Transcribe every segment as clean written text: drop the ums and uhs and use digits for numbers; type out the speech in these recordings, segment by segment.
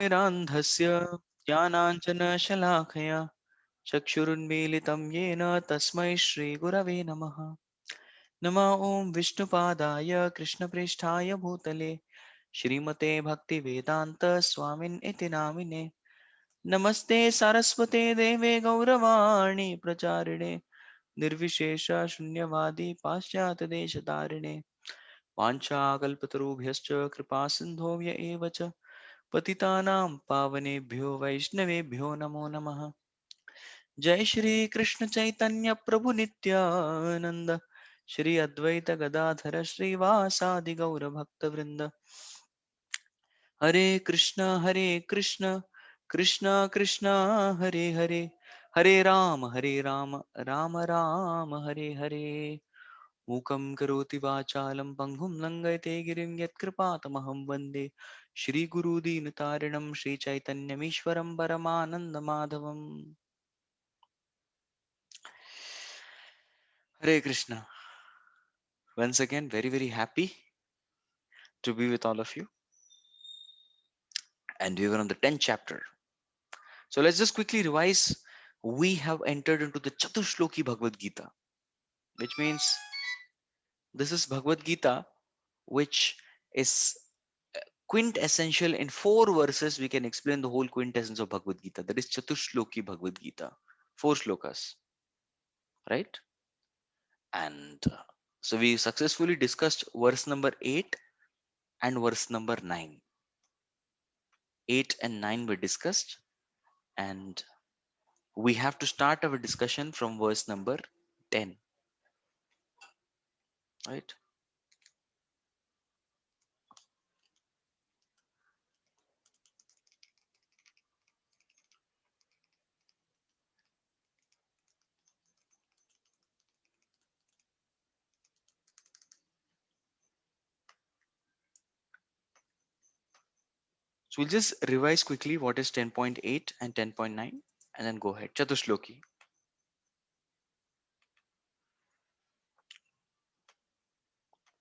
निरान्धस्य ज्ञानाञ्जनशलाखया चक्षुरुन्मीलितं येन तस्मै श्रीगुरवे नमः। नमः ॐ विष्णुपादाय कृष्णप्रेष्ठाय भूतले श्रीमते भक्तिवेदान्त स्वामिन् इति नामिने। नमस्ते सारस्वते देवे गौरवाणी प्रचारिणे निर्विशेष शून्यवादी पाश्चात्यदेशतारिणे वाञ्छाकल्पतरुभ्यश्च कृपा सिन्धोभ्य एव च पतितानां पावनेभ्यो वैष्णवेभ्यो नमो नमः। जय श्री कृष्ण चैतन्य प्रभु नित्यानंद श्री अद्वैत गदाधर श्रीवासादि गौर भक्त वृंद। हरे कृष्ण कृष्ण कृष्ण हरे हरे, हरे राम राम राम हरे हरे। मूकं करोति वाचालं पङ्गुं लङ्घयते गिरिं यत्कृपातमहं वन्दे श्रीगुरुदीनतारिणं श्रीचैतन्यमीश्वरं परमानन्दमाधवम्। Hare Krishna. Once again, very happy to be with all of you. And we were on the 10th chapter. So let's just quickly revise. We have entered into the Chatushloki Bhagavad Gita, which means this is Bhagavad Gita, which is quintessential in 4 verses. We can explain the whole quintessence of Bhagavad Gita. That is Chatushloki Bhagavad Gita. 4 slokas, right? And so we successfully discussed verse number 8 and verse number 9. 8 and 9 were discussed, and we have to start our discussion from verse number 10, right? So we'll just revise quickly what is 10.8 and 10.9 and then go ahead. Chatushloki.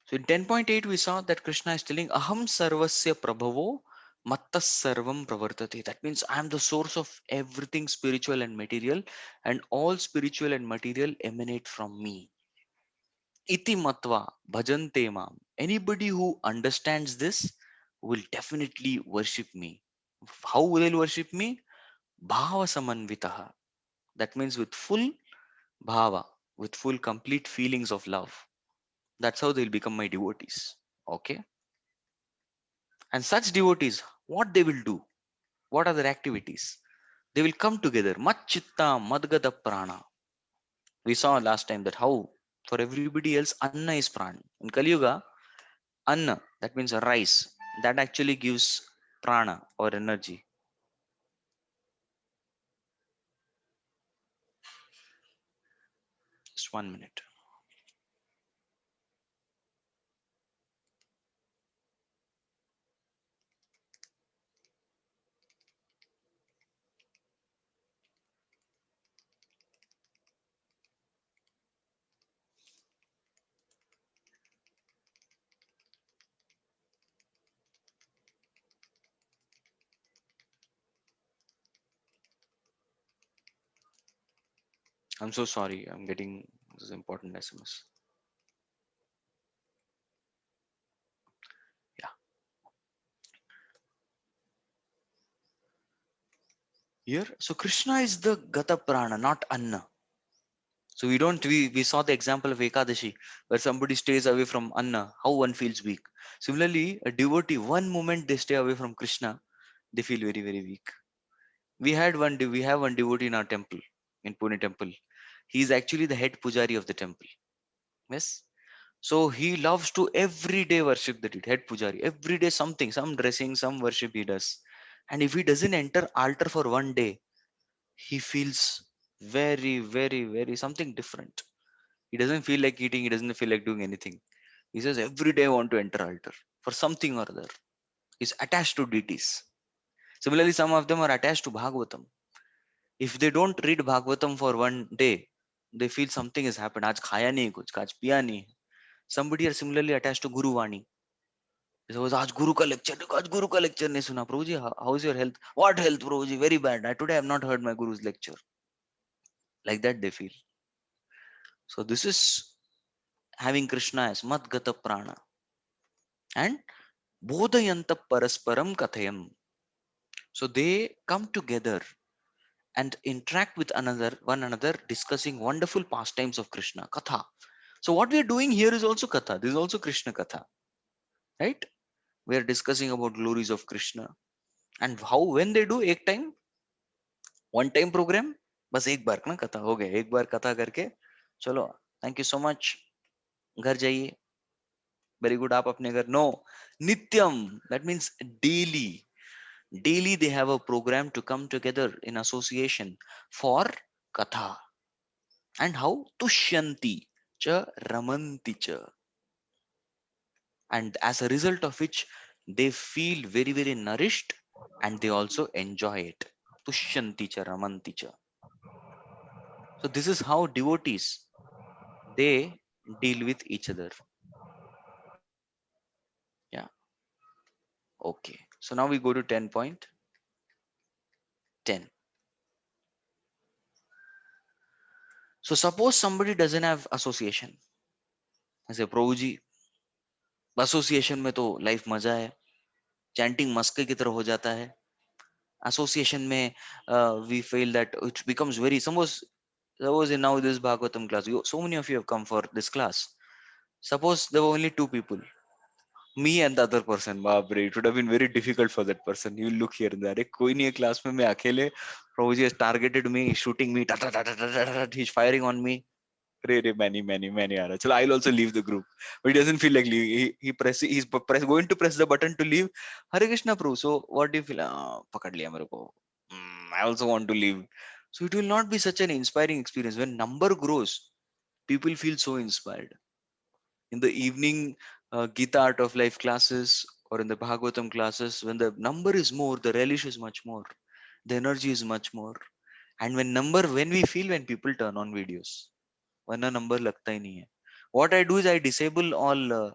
So in 10.8 we saw that Krishna is telling Aham sarvasya prabhavo mattas sarvam pravartate. That means I am the source of everything spiritual and material, and all spiritual and material emanate from me. Iti matva bhajante mam. Anybody who understands this will definitely worship me. How will they worship me? Bhava samanvitaha. That means with full bhava, with full complete feelings of love. That's how they'll become my devotees. Okay. And such devotees, what they will do? What are their activities? They will come together. Machchitta madgada prana. We saw last time that how for everybody else anna is prana. In Kali Yuga, anna, that means rice, that actually gives prana or energy. Just 1 minute. I'm so sorry. I'm getting this important SMS. Yeah. Here, so Krishna is the Gata Prana, not Anna. So we saw the example of Ekadashi where somebody stays away from Anna, how one feels weak. Similarly, a devotee, one moment they stay away from Krishna, they feel very weak. We have one devotee in our temple, in Pune temple. He is actually the head pujari of the temple. Yes. So he loves to every day worship the head pujari. Every day something, some dressing, some worship he does. And if he doesn't enter altar for one day, he feels very something different. He doesn't feel like eating, he doesn't feel like doing anything. He says every day I want to enter altar for something or other. He's attached to deities. Similarly, some of them are attached to Bhagavatam. If they don't read Bhagavatam for one day, they feel something has happened. Aaj khaya nahi kuch, aaj piya nahi. Somebody are similarly attached to Guru Vani. Suppose आज गुरु का lecture देखो, आज गुरु का lecture नहीं सुना प्रभु जी, how is your health? What health Prabhu ji? Very bad. Today I have not heard my guru's lecture. Like that they feel. So this is having Krishna as Madgata Prana and Bodhayanta Parasparam Kathayam. So they come together and interact with one another, discussing wonderful pastimes of Krishna Katha. So what we are doing here is also Katha. This is also Krishna Katha, right? We are discussing about glories of Krishna and how when they do एक time, one time program, बस एक बार ना कथा हो गया, एक बार कथा करके चलो, थैंक यू सो मच, घर जाइए, वेरी गुड, आप अपने घर. नो, नित्यम, that means daily. Daily they have a program to come together in association for katha. And how? Tushyanti cha ramanti cha. And as a result of which they feel very, very nourished and they also enjoy it. Tushyanti cha ramanti cha. So this is how devotees, they deal with each other. Yeah. Okay. So now we go to 10.10. So suppose somebody doesn't have association. I say, Prabhu ji, association में तो life मजा है, chanting Maske की तरह हो जाता है. Association में we feel that it becomes very, suppose in now this Bhagavatam class, so many of you have come for this class. Suppose there were only two people, me and the other person. बाप रे, it would have been very difficult for that person. You look here and there, अरे कोई नहीं है class में, मैं अकेले, प्रभु जी has targeted me, he's shooting me, he's firing on me. रे रे, many आ रहा, चलो I'll also leave the group. But he doesn't feel like leaving. He's going to press the button to leave. Hare Krishna Prabhu, so what do you feel? पकड़ लिया मेरे को. I also want to leave. So it will not be such an inspiring experience. When number grows, people feel so inspired. In the evening Gita Art of Life classes or in the Bhagavatam classes, when the number is more, the relish is much more. The energy is much more. And when we feel when people turn on videos, वरना number लगता ही नहीं है. What I do is I disable all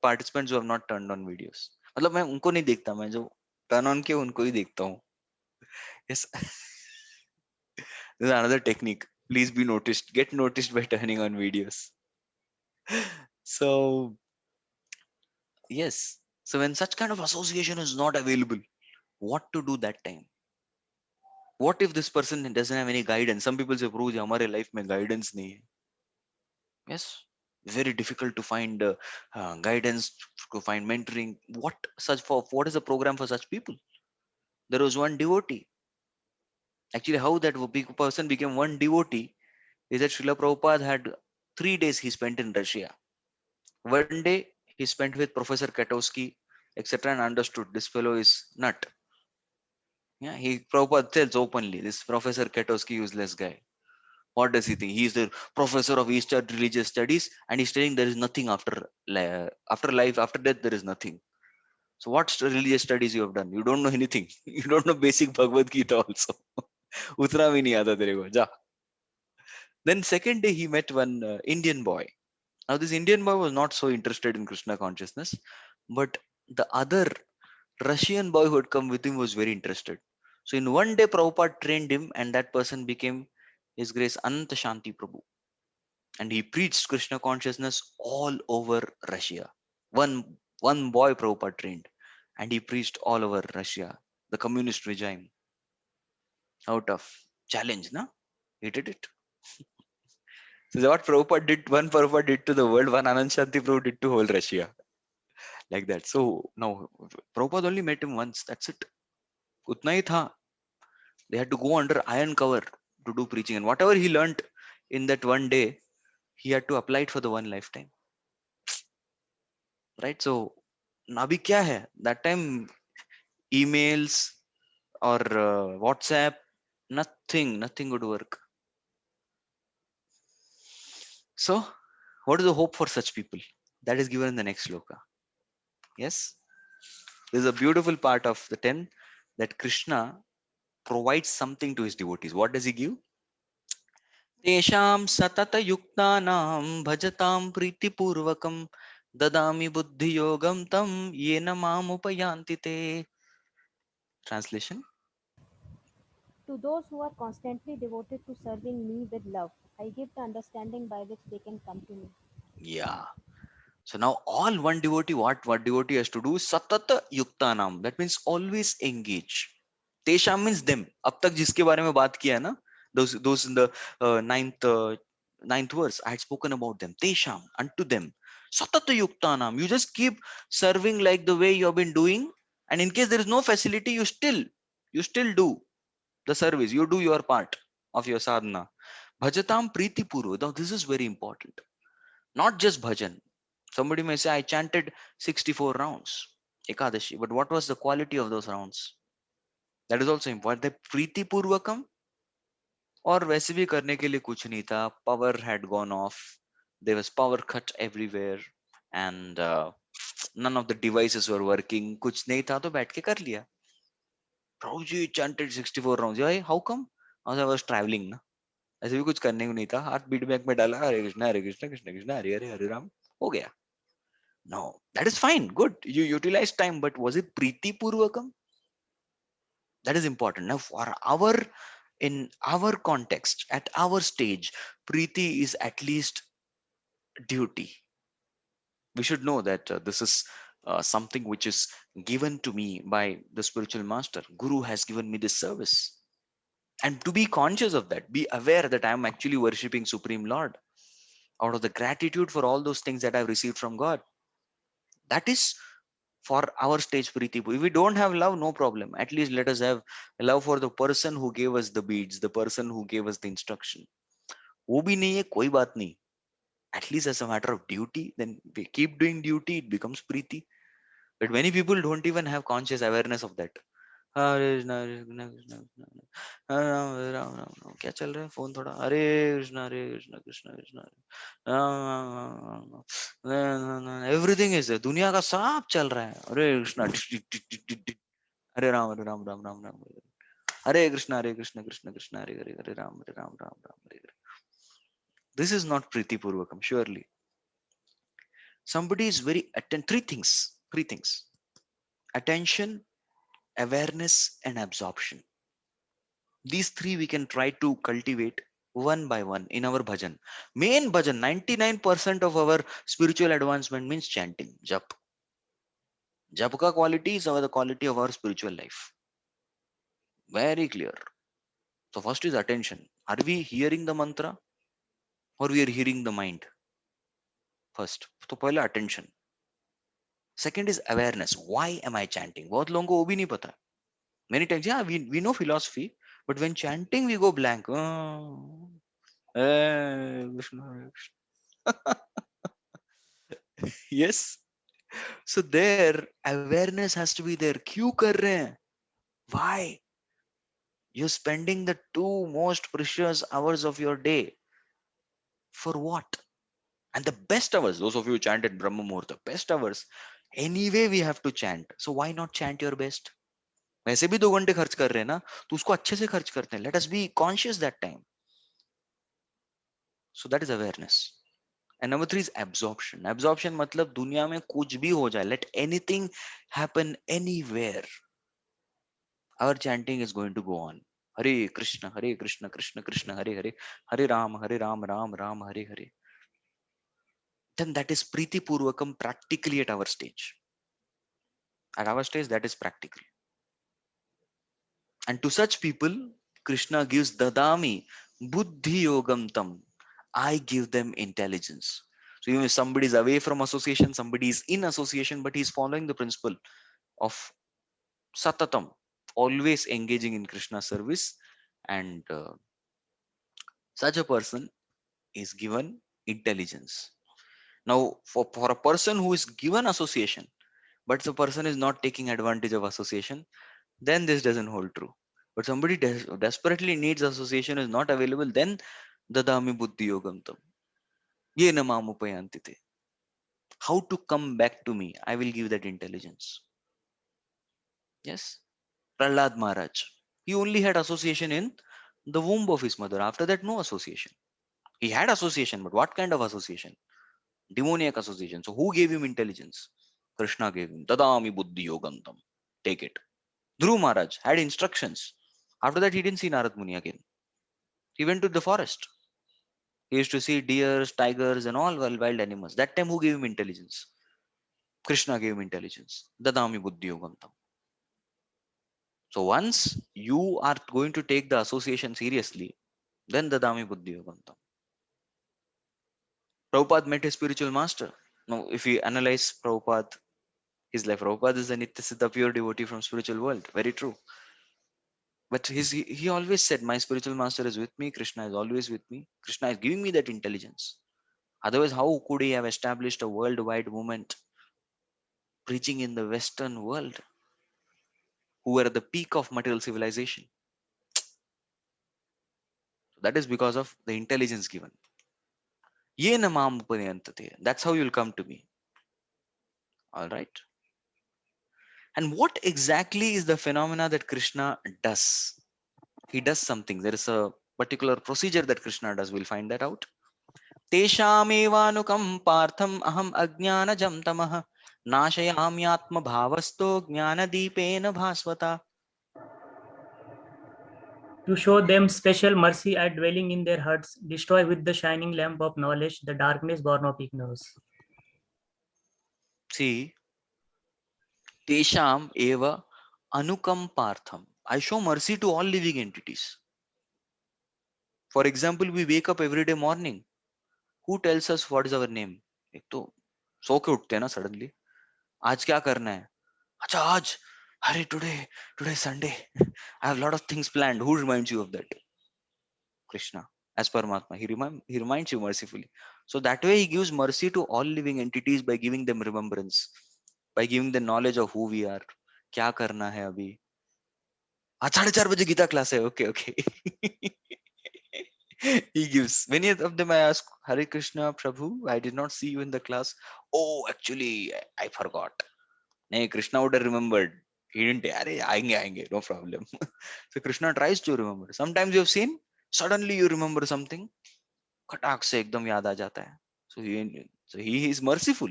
participants who have not turned on videos. मतलब मैं उनको नहीं देखता, मैं जो टर्न ऑन किए उनको ही देखता हूँ. Yes. This is another technique. Please be noticed. Get noticed by turning on videos. So yes. So when such kind of association is not available, what to do that time? What if this person doesn't have any guidance? Some people say, "Prabhu ji, हमारे life में guidance नहीं है." Yes, very difficult to find guidance, to find mentoring. What is the program for such people? There was one devotee. Actually, how that person became one devotee is that Srila Prabhupada had 3 days he spent in Russia. One day he spent with Professor Katowski, etc., and understood this fellow is nut. Yeah, Prabhupada tells openly, this Professor Katowski useless guy. What does he think? He is the professor of Eastern religious studies, and he's telling there is nothing after life, after death. There is nothing. So what religious studies you have done? You don't know anything. You don't know basic Bhagavad Gita also. उतना भी नहीं आता तेरे को, जा. Then second day he met one Indian boy. Now this Indian boy was not so interested in Krishna consciousness, but the other Russian boy who had come with him was very interested. So in one day Prabhupada trained him, and that person became His Grace Ananta Shanti Prabhu. And he preached Krishna consciousness all over Russia. One boy Prabhupada trained, and he preached all over Russia, the communist regime, out of challenge. Na, he did it. So what Prabhupada did to the world, one Anand Shanti Prabhu did to whole Russia, like that. So now Prabhupada only met him once. That's it. उतना ही था. They had to go under iron cover to do preaching, and whatever he learnt in that one day, he had to apply it for the one lifetime. Right? So अभी क्या है? That time emails or WhatsApp, nothing would work. So what is the hope for such people? That is given in the next sloka. Yes, this is a beautiful part of the 10, that Krishna provides something to his devotees. What does he give? तेषां सततयुक्तानां भजतां प्रीतिपूर्वकं Dadami buddhi yogam tam yena mamupayantite. Translation. To those who are constantly devoted to serving me with love, I give the understanding by which they can come to me. Yeah. So now all one devotee, what devotee has to do? Satata yuktanam. That means always engage. Tesham means them. अब तक जिसके बारे में बात किया है ना, those in the ninth verse, I had spoken about them. Tesham, unto them. Satata yuktanam. You just keep serving like the way you have been doing, and in case there is no facility, you still do the service. You do your part of your sadhana. Bhajatam priti purva. Now this is very important. Not just bhajan. Somebody may say, I chanted 64 rounds, Ekadashi, but what was the quality of those rounds? That is also important. The Preeti Purvakam, और वैसे भी करने के लिए कुछ नहीं था. Power had gone off. There was power cut everywhere. And none of the devices were working. कुछ नहीं था तो बैठ के कर लिया. Prabhuji chanted 64 rounds. Yeah, how come? Because I was traveling ना. ऐसे भी कुछ करने को नहीं था. हाथ बीट बैग में डाला. हरे कृष्णा कृष्ण कृष्ण हरे हरे हरे राम. हो गया. No, that is fine. Good. You utilize time, but was it Preeti Purvakam? That is important. Now, for our in our context, at our stage, Preeti is at least duty. We should know that this is something which is given to me by the spiritual master. Guru has given me this service. And to be conscious of that, be aware that I am actually worshipping Supreme Lord out of the gratitude for all those things that I've received from God. That is for our stage Preeti. If we don't have love, no problem. At least let us have love for the person who gave us the beads, the person who gave us the instruction. वो भी नहीं है कोई बात नहीं. At least as a matter of duty, then we keep doing duty, it becomes Preeti. But many people don't even have conscious awareness of that. हरे कृष्णा हरे कृष्णा कृष्णा कृष्णा हरे राम हरे राम राम राम. क्या चल रहा है फोन थोड़ा. हरे कृष्णा कृष्णा कृष्णा एवरीथिंग इज दुनिया का सब चल रहा है. हरे कृष्णा हरे राम राम राम राम. हरे कृष्णा कृष्ण कृष्ण हरे हरे हरे राम राम हरे हरे. This is not Preeti Purvakam, surely. Somebody is very three things: attention, awareness, and absorption. These three we can try to cultivate one by one in our bhajan. Main bhajan, 99% of our spiritual advancement means chanting, jap. Jap ka quality is the quality of our spiritual life. Very clear. So first is attention. Are we hearing the mantra or we are hearing the mind? First. तो पहला attention. Second is awareness. Why am I chanting? बहुत लोगों को वो भी नहीं पता. Many times, yeah, we know philosophy, but when chanting, we go blank. Oh, Krishna, Krishna. Yes. So there, awareness has to be there. क्यों कर रहे हैं? Why? You're spending the two most precious hours of your day. For what? And the best hours, those of you who chanted Brahma Muhurta, best hours. Anyway, we have to chant. So why not chant your best? वैसे भी 2 घंटे खर्च कर रहे हैं ना, तो उसको अच्छे से खर्च करते हैं. Let us be conscious that time. So that is awareness. And number 3 is absorption. Absorption मतलब दुनिया में कुछ भी हो जाए, let anything happen anywhere, our chanting is going to go on. Hare Krishna Krishna Krishna Hare Hare, Hare Ram Ram Hare Hare. Then that is Preeti Purvakam practically at our stage. At our stage, that is practical. And to such people, Krishna gives Dadami Buddhi Yogam Tam. I give them intelligence. So even if somebody is away from association, somebody is in association, but he's following the principle of Satatam, always engaging in Krishna service, and such a person is given intelligence. Now, for a person who is given association, but the person is not taking advantage of association, then this doesn't hold true. But somebody desperately needs association, is not available, then Dadami Buddhi Yogam Tam. Ye namamupayantite. How to come back to me? I will give that intelligence. Yes. Prahlad Maharaj. He only had association in the womb of his mother. After that, no association. He had association, but what kind of association? Demoniac association. So who gave him intelligence? Krishna gave him. Tadami buddhi yogantam. Take it. Dhruv Maharaj had instructions. After that, he didn't see Narad Muni again. He went to the forest. He used to see deers, tigers, and all wild animals. That time, who gave him intelligence? Krishna gave him intelligence. Dadami buddhi yogantam. So once you are going to take the association seriously, then Dadami buddhi yogantam. Prabhupada met his spiritual master. Now, if we analyze Prabhupada, his life, Prabhupada is a Nityasiddha pure devotee from spiritual world. Very true. But he always said, my spiritual master is with me. Krishna is always with me. Krishna is giving me that intelligence. Otherwise, how could he have established a worldwide movement preaching in the Western world, who were at the peak of material civilization? That is because of the intelligence given. Yena mam upayantate. That's how you'll come to me. All right. And what exactly is the phenomena that Krishna does? He does something. There is a particular procedure that Krishna does. We'll find that out. तेषामेवानुकम्पार्थम् अहम् अज्ञानजं तमः नाशयाम्यात्मभावस्तो ज्ञानदीपेन भास्वता. To show them special mercy at dwelling in their hearts, destroy with the shining lamp of knowledge the darkness born of ignorance. See, tesham eva anukampartham. I show mercy to all living entities. For example, we wake up every day morning. Who tells us what is our name? एक तो सो के उठते हैं ना suddenly. आज क्या करना है? अच्छा आज, अरे today Sunday. I have a lot of things planned. Who reminds you of that? Krishna, as Paramatma. He reminds you mercifully. So that way he gives mercy to all living entities by giving them remembrance, by giving the knowledge of who we are. क्या करना है अभी? आज 4:30 बजे Gita class है. Okay, okay. He gives. Many of them I ask, Hare Krishna, Prabhu, I did not see you in the class. Oh, actually, I forgot. Nay, Krishna would have remembered. He didn't. Arey, aayenge, no problem. So Krishna tries to remember. Sometimes you have seen, suddenly you remember something. खटाक से एकदम याद आ जाता है. So he is merciful.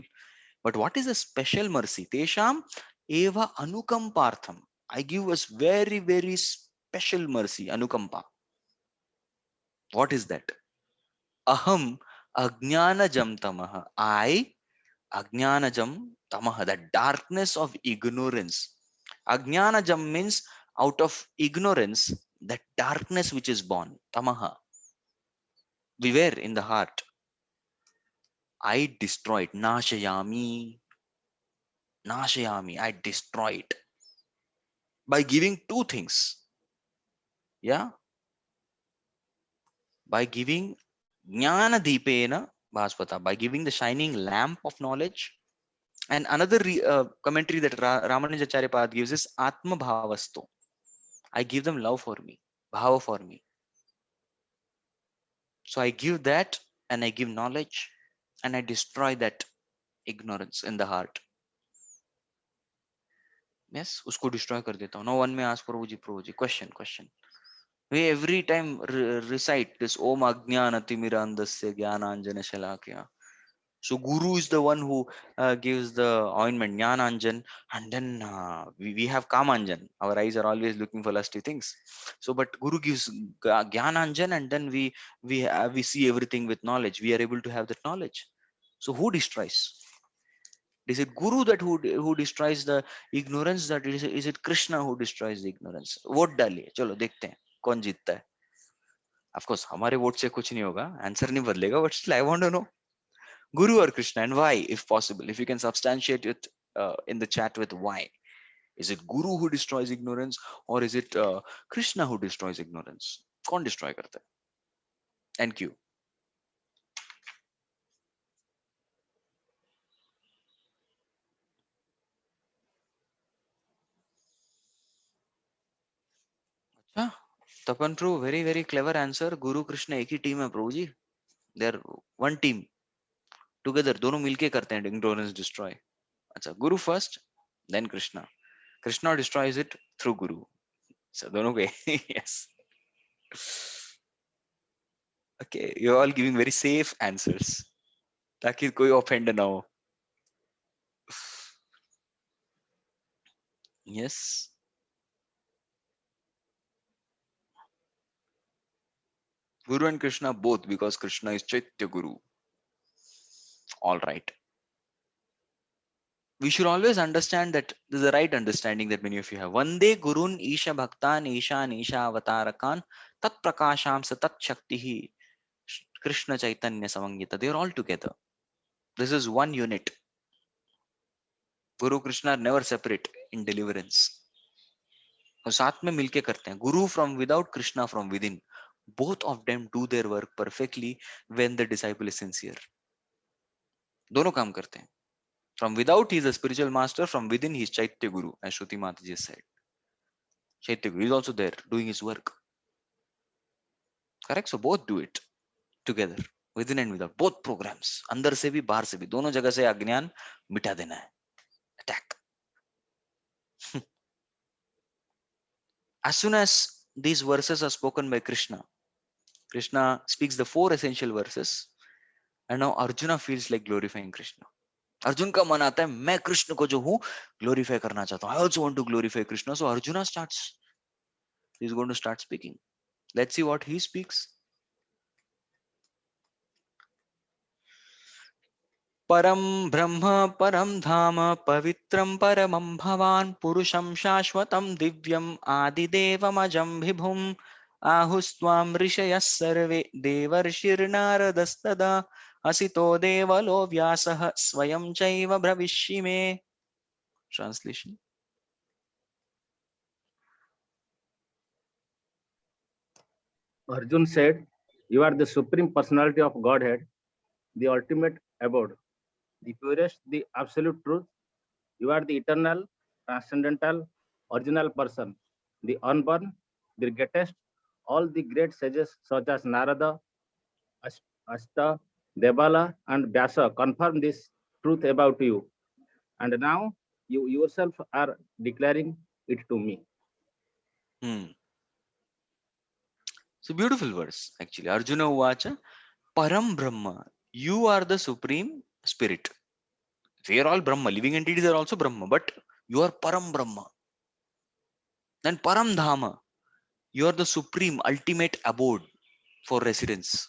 But what is a special mercy? Tesham eva anukampartham. I give us very, very special mercy, anukampa. What is that? Aham ajnanajam tamaha. I, ajnanajam tamaha, the darkness of ignorance. Ajnanajam means out of ignorance, that darkness which is born, tamaha. We were in the heart. I destroyed. Nashayami. Nashayami. I destroyed. By giving two things. Yeah. By giving jnana deepena bhaspata. By giving the shining lamp of knowledge. And another commentary that Ramanujacharya Pad gives is Atma Bhavasto. I give them love for me. Bhava for me. So I give that and I give knowledge and I destroy that ignorance in the heart. Yes, उसको destroy कर देता हूँ. Now one may ask Prabhuji, question. We every time recite this Om Ajnanaatimirandasya Jnananjana Shalakya. So Guru is the one who gives the ointment Jnananjan, and then we have Kamanjan. Our eyes are always looking for lusty things. So, but Guru gives Jnananjan, and then we see everything with knowledge. We are able to have that knowledge. So who destroys? Is it Guru that who destroys the ignorance? That is it Krishna who destroys the ignorance? Vote डालिए, चलो देखते हैं कौन जीतता है. Of course, हमारे vote से कुछ नहीं होगा, आंसर नहीं बदलेगा, but still I want to know Guru or Krishna, and why, if possible. If you can substantiate it in the chat with why. Is it Guru who destroys ignorance, or is it Krishna who destroys ignorance? कौन destroy करता है? Thank you. अच्छा, Tapan Prabhu, very very clever answer. Guru Krishna एक ही team है प्रभु जी. They are one team. Together, दोनों मिलके करते हैं ignorance destroy. अच्छा, Guru first, then Krishna. Krishna destroys it through Guru. So दोनों के yes. Okay, you're all giving very safe answers. ताकि कोई ऑफेंड ना हो. Yes. Guru and Krishna both, because Krishna is Chaitya Guru. All right. We should always understand that this is the right understanding that many of you have. Vande Gurun Isha Bhaktan Isha Nisha Avatarakan Tat Prakasham Satat Shaktihi Krishna Chaitanya Samangita. They are all together. This is one unit. Guru Krishna are never separate in deliverance. और साथ में मिलके करते हैं. Guru from without, Krishna from within. Both of them do their work perfectly when the disciple is sincere. दोनों काम करते हैं. From without, he is a spiritual master. From within, he is Chaitya Guru, as Shruti Mataji said. Chaitya Guru is also there doing his work. Correct? So both do it together, within and without. Both programs. अंदर से भी बाहर से भी दोनों जगह से अज्ञान मिटा देना है. Attack. As soon as these verses are spoken by Krishna, Krishna speaks the 4 essential verses, and now Arjuna feels like glorifying Krishna. Arjun का मन आता है मैं कृष्ण को जो हूं ग्लोरीफाई करना चाहता हूं. I also want to glorify Krishna. So Arjuna he's going to start speaking. Let's see what he speaks. परम ब्रह्म परम धाम पवित्रं परमं भवान् पुरुषं शाश्वतं दिव्यम् आदिदेवमजं विभुम् आहुस्त्वां ऋषयः सर्वे देवर्षिर्नारदस्तदा असितो देवलो व्यासः स्वयं चैव भविष्यि मे. Translation. Arjun said, "You are the supreme personality of Godhead, the ultimate abode, the purest, the absolute truth. You are the eternal, transcendental, original person, the unborn, the greatest. All the great sages such as Narada, Asta, Devala, and Vyasa confirm this truth about you. And now you yourself are declaring it to me." So beautiful verse actually. Arjuna Uvacha Param Brahma. You are the supreme spirit. We are all Brahma. Living entities are also Brahma, but you are Param Brahma. Then Param Dhama. You are the supreme ultimate abode for residence.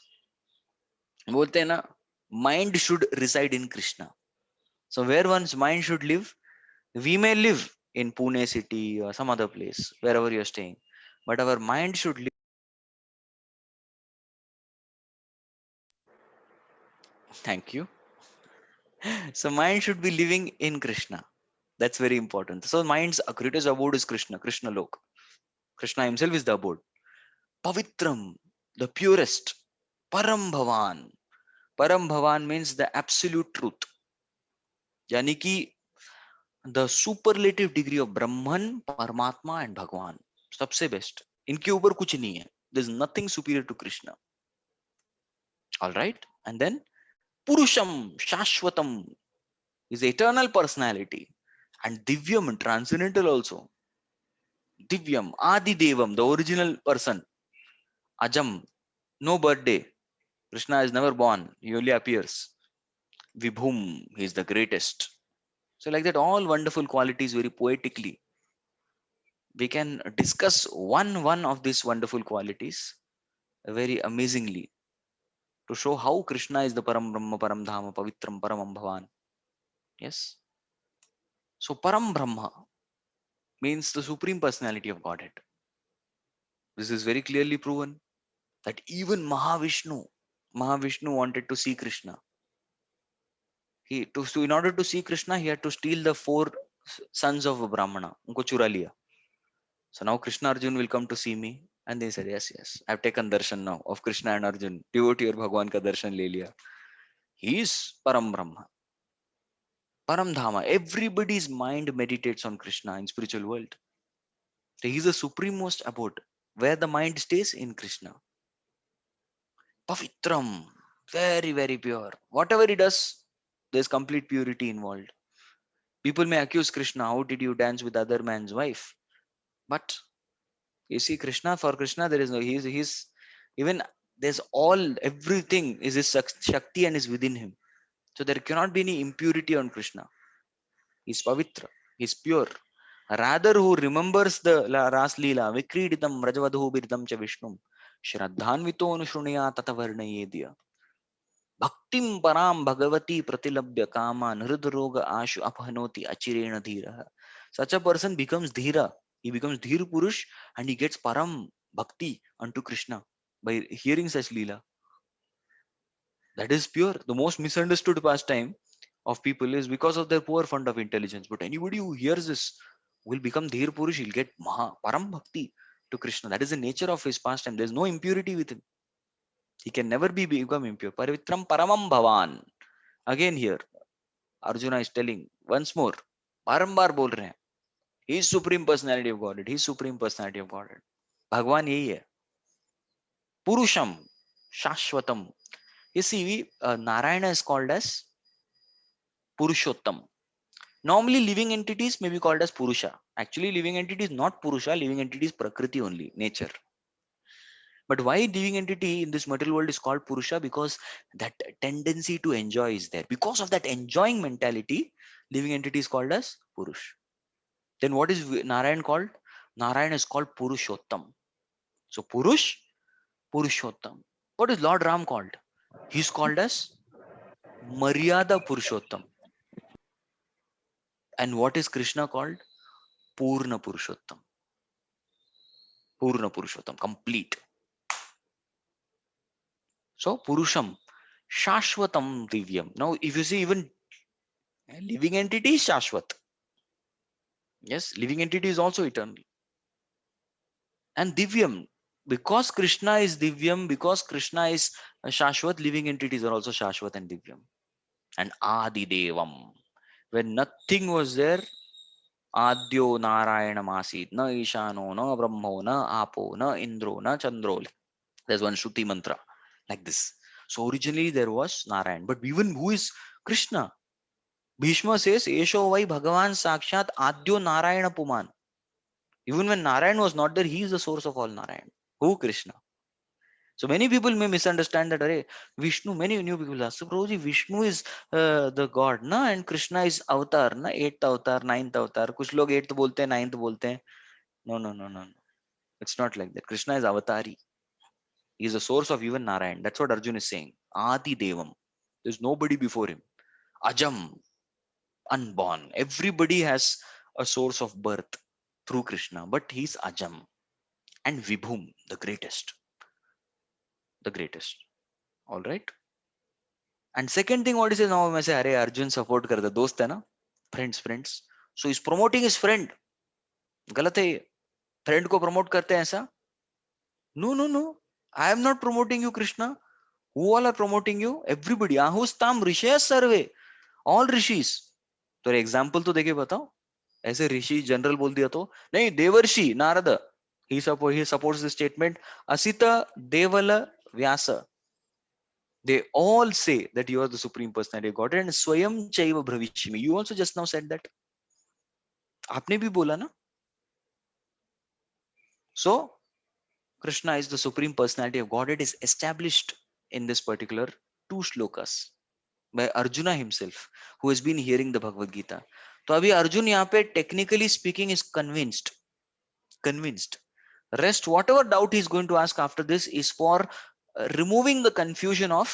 बोलते हैं ना, mind should reside in Krishna. So where one's mind should live, we may live in Pune city or some other place, wherever you're staying, but our mind should live. Thank you. So mind should be living in Krishna. That's very important. So mind's greatest abode is Krishna, Krishna Lok. Krishna himself is the abode. Pavitram, the purest. Param Bhavan. Param Bhavan means the absolute truth. यानी कि the superlative degree of Brahman, Paramatma and Bhagwan. सबसे best. इनके ऊपर कुछ नहीं है. There's nothing superior to Krishna. All right. And then Purusham, Shashwatam is the eternal personality. And Divyam, transcendental also. Divyam, Adi Devam, the original person. Ajam, no birthday. Krishna is never born. He only appears. Vibhum, he is the greatest. So like that, all wonderful qualities very poetically. We can discuss one of these wonderful qualities very amazingly to show how Krishna is the Param Brahma, Param Dhama, Pavitram, Paramam Bhavan. Yes. So Param Brahma means the supreme personality of Godhead. This is very clearly proven that even Mahavishnu wanted to see Krishna. In order to see Krishna, he had to steal the 4 sons of a Brahmana. Unko chura liya. So now Krishna Arjun will come to see me. And they said, yes, I've taken darshan now of Krishna and Arjun. Devotee or Bhagwan ka darshan le liya. He is Param Brahma. Param Dhama. Everybody's mind meditates on Krishna in spiritual world. So he is the supremost abode where the mind stays in Krishna. Pavitram. Very, very pure. Whatever he does, there's complete purity involved. People may accuse Krishna, how did you dance with other man's wife? But you see, for Krishna, there is no, he's even, everything is his Shakti and is within him. So there cannot be any impurity on Krishna. He's pavitra, he's pure. Rather, who remembers the ras leela vikriditam rajavadhu birdam cha vishnum shraddhanvito anushruniya tatavarnayedya bhaktim param bhagavati pratilabhya kama hridroga ashu aphanoti achirena dhira. Such a person becomes dhira. He becomes dhir purush, and he gets param bhakti unto Krishna by hearing such leela. That is pure. The most misunderstood pastime of people is because of their poor fund of intelligence. But anybody who hears this will become Dhir Purush. He'll get Param Bhakti to Krishna. That is the nature of his pastime. There's no impurity with him. He can never become impure. Parivitram Paramam Bhavan. Again here, Arjuna is telling once more. बारंबार बोल रहे हैं. He is supreme personality of Godhead. He is supreme personality of Godhead. भगवान यही है. Purusham, Shashwatam. You see, Narayana is called as Purushottam. Normally, living entities may be called as Purusha. Actually, living entity is not Purusha, living entity is Prakriti only, nature. But why living entity in this material world is called Purusha? Because that tendency to enjoy is there. Because of that enjoying mentality, living entity is called as Purush. Then what is Narayan called? Narayan is called Purushottam. So Purush, Purushottam. What is Lord Ram called? He is called as Maryada Purushottam. And what is Krishna called? Purna Purushottam. Purna Purushottam, complete. So Purusham, Shashwatam Divyam. Now, if you see even living entity is Shashwat. Yes, living entity is also eternal. And Divyam, because Krishna is Divyam, because Krishna is Shashwat, living entities are also Shashwat and Divyam. And Adi Devam. When nothing was there, Adyo Narayana Masid, na Ishano, na Brahmo, na Apo, na Indro, na Chandro. There's one Shruti mantra like this. So originally there was Narayan. But even who is Krishna? Bhishma says, Esho vai Bhagavan Sakshat Adyo Narayana Puman. Even when Narayan was not there, he is the source of all Narayan. Who? Krishna. So many people may misunderstand that, Arey, Vishnu, many new people ask, so Prabhuji, Vishnu is the God, na? And Krishna is avatar, na? 8th avatar, 9th avatar. Kuch log 8th bolte hain, 9th bolte hain. No, no, no, no, no. It's not like that. Krishna is avatari. He is the source of even Narayan. That's what Arjun is saying. Adi Devam. There's nobody before him. Ajam, unborn. Everybody has a source of birth through Krishna, but he's Ajam. And Vibhum, the greatest. The greatest. All right. And second thing, what he says now, I say, Arey, Arjun support karta, dost hai na? Friends, friends. So he's promoting his friend. गलत है ये. Friend को promote करते हैं ऐसा? No, no, no. I am not promoting you, Krishna. Who all are promoting you? Everybody. Ahustam Rishya Sarve. All rishis. तो example तो देके बताओ. ऐसे ऋषि जनरल बोल दिया तो नहीं. देवर्षि Narad, he supports the statement. Asita Devala Vyasa, they all say that you are the supreme personality of God. And Swayam Chaiva Bhavishmi, you also just now said that. आपने भी बोला ना. So Krishna is the supreme personality of God. It is established in this particular two shlokas by Arjuna himself, who has been hearing the Bhagavad Gita. तो अभी अर्जुन यहाँ पे technically speaking is convinced. Rest, whatever doubt he is going to ask after this is for removing the confusion of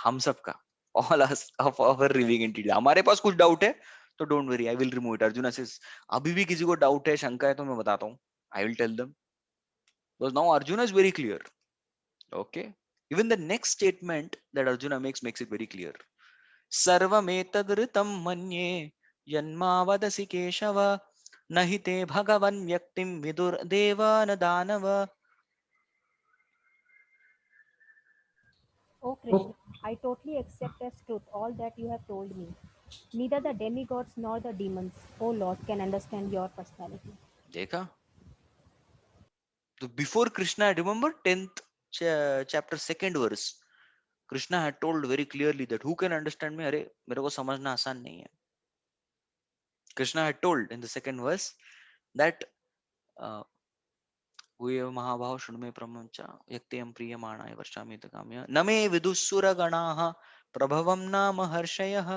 हम सबका, all us of our living entity. हमारे पास कुछ doubt है तो don't worry, I will remove it. Arjuna says, अभी भी किसी को doubt है, शंका है तो मैं बताता हूँ. I will tell them. Because now Arjuna is very clear. Okay. Even the next statement that Arjuna makes it very clear. सर्वमेतदृतं मन्ये यन्मावदसि केशव न हि ते भगवन् व्यक्तिं विदुर्देव न दानव. O Krishna, I totally accept as truth all that you have told me. Neither the demigods nor the demons, O Lord, can understand your personality. देखा. So before Krishna, remember 10th chapter 2nd verse, Krishna had told very clearly that who can understand me? अरे मेरे को समझना आसान नहीं है. Krishna had told in the second verse that हुए महाभाव शृणु मे प्रमंचा यक्तेयं प्रीयमाणाय वर्षामि काम्य न मे विदुस्सुर गणाः प्रभवं न महर्षयः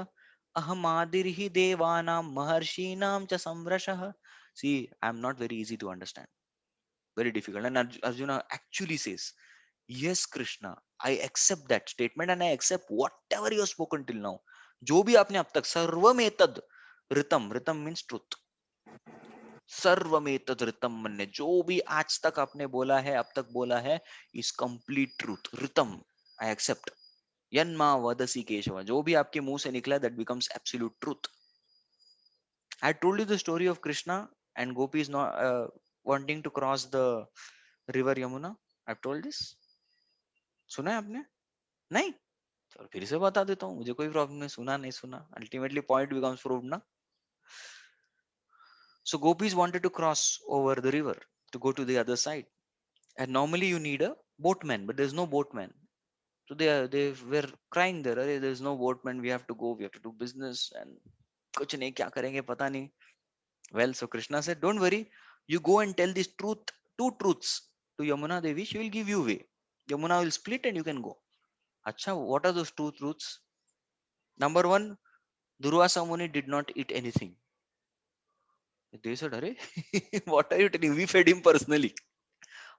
अहमादिर्हि देवानां महर्षीणां च संवृषः. See, I am not very easy to understand, very difficult. And Arjuna actually says, yes Krishna, I accept that statement and I accept whatever you have spoken till now. जो भी आपने अब तक सर्वमेतद ऋतम, ऋतम means truth, सर्वमेतद ऋतम मन्य, जो भी आज तक आपने बोला है, अब तक बोला है, is complete truth. ऋतम, I accept. यन्मा वदसी Keshav, जो भी आपके मुंह से निकला, that becomes absolute truth. I told you the story of Krishna and gopis not wanting to cross the river Yamuna. I've told this. सुना है आपने? नहीं? चलो फिर से बता देता हूँ, मुझे कोई प्रॉब्लम नहीं, सुना नहीं सुना, अल्टीमेटली पॉइंट बिकम्स प्रूव्ड ना. So gopis wanted to cross over the river to go to the other side, and normally you need a boatman, but there's no boatman. So they were crying there, अरे there's no boatman, we have to go, we have to do business, and कुछ नहीं, क्या करेंगे पता नहीं. Well, so Krishna said, don't worry, you go and tell this truth, two truths to Yamuna Devi, she will give you way. Yamuna will split and you can go. Acha, what are those two truths? Number one, Durvasa Muni did not eat anything. They said, अरे what are you telling? We fed him personally.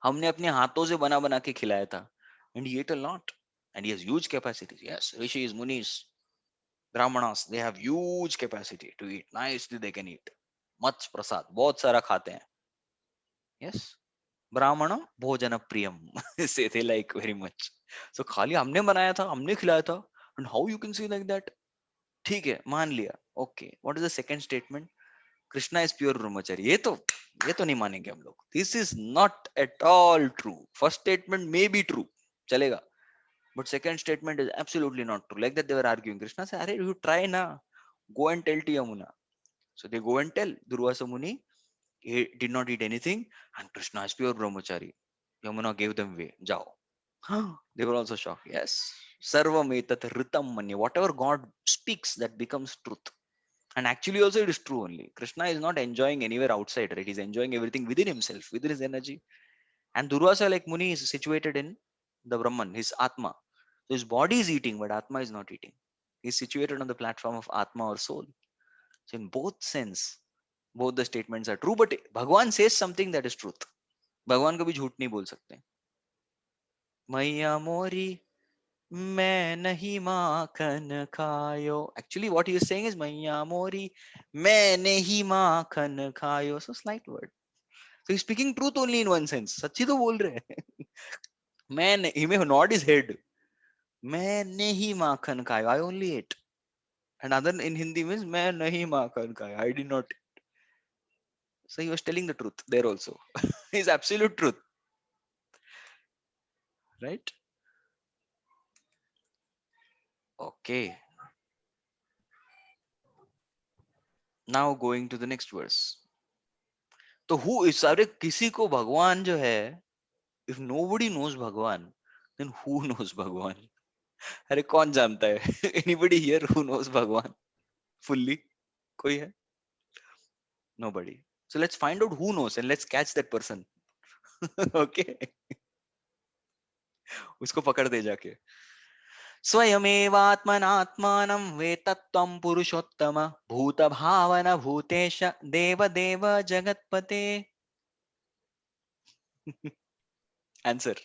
हमने अपने हाथों से बना बना के खिलाया था. And he ate a lot. And he has huge capacities. Yes, rishis, munis, brahmanas, they have huge capacity to eat. Nicely they can eat. मत्स्य प्रसाद बहुत सारा खाते हैं. Yes. ब्राह्मण भोजन प्रियम से थे like very much. So खाली हमने बनाया था, हमने खिलाया था. And how you can say like that? ठीक है, मान लिया. Okay. What is the second statement? Krishna is pure brahmachari. ये तो नहीं मानेंगे हम लोग. This is not at all true. First statement may be true, चलेगा, but second statement is absolutely not true. Like that they were arguing. Krishna says, अरे you try ना, go and tell to Yamuna. So they go and tell Durvasa muni he did not eat anything and Krishna is pure brahmachari. Yamuna gave them way. Jao. They were also shocked. Yes. Sarvam etat ritam manya. Whatever God speaks, that becomes truth. And actually also it is true only. Krishna is not enjoying anywhere outside, right? He's enjoying everything within himself, within his energy. And Durvasa, like Muni, is situated in the Brahman, his Atma. So his body is eating, but Atma is not eating. He's situated on the platform of Atma or soul. So in both sense, both the statements are true, but Bhagwan says something that is truth. भगवान कभी झूठ नहीं बोल सकते. मैया मोरी मैं नहीं माखन खायो. Actually, what he is saying is मैया मोरी मैंने ही माखन खायो. So slight word. So he's speaking truth only in one sense. सच्ची तो बोल रहे हैं. मैं, he may nod his head. मैंने ही माखन खायो. I only ate. And other in Hindi means मैं नहीं माखन खाया. I did not. So he was telling the truth there also. It's absolute truth, right? Okay. Now going to the next verse. तो who is, अरे किसी को भगवान जो है, if nobody knows भगवान, then who knows भगवान? अरे कौन जानता है? Anybody here who knows भगवान fully? कोई है? Nobody. So let's find out who knows and let's catch that person. Okay? उसको पकड़ दे जाके. स्वयमेवात्मनात्मानं वेत्तत्वं पुरुषोत्तम भूतभावन भूतेश देवदेव जगत्पते. Answer.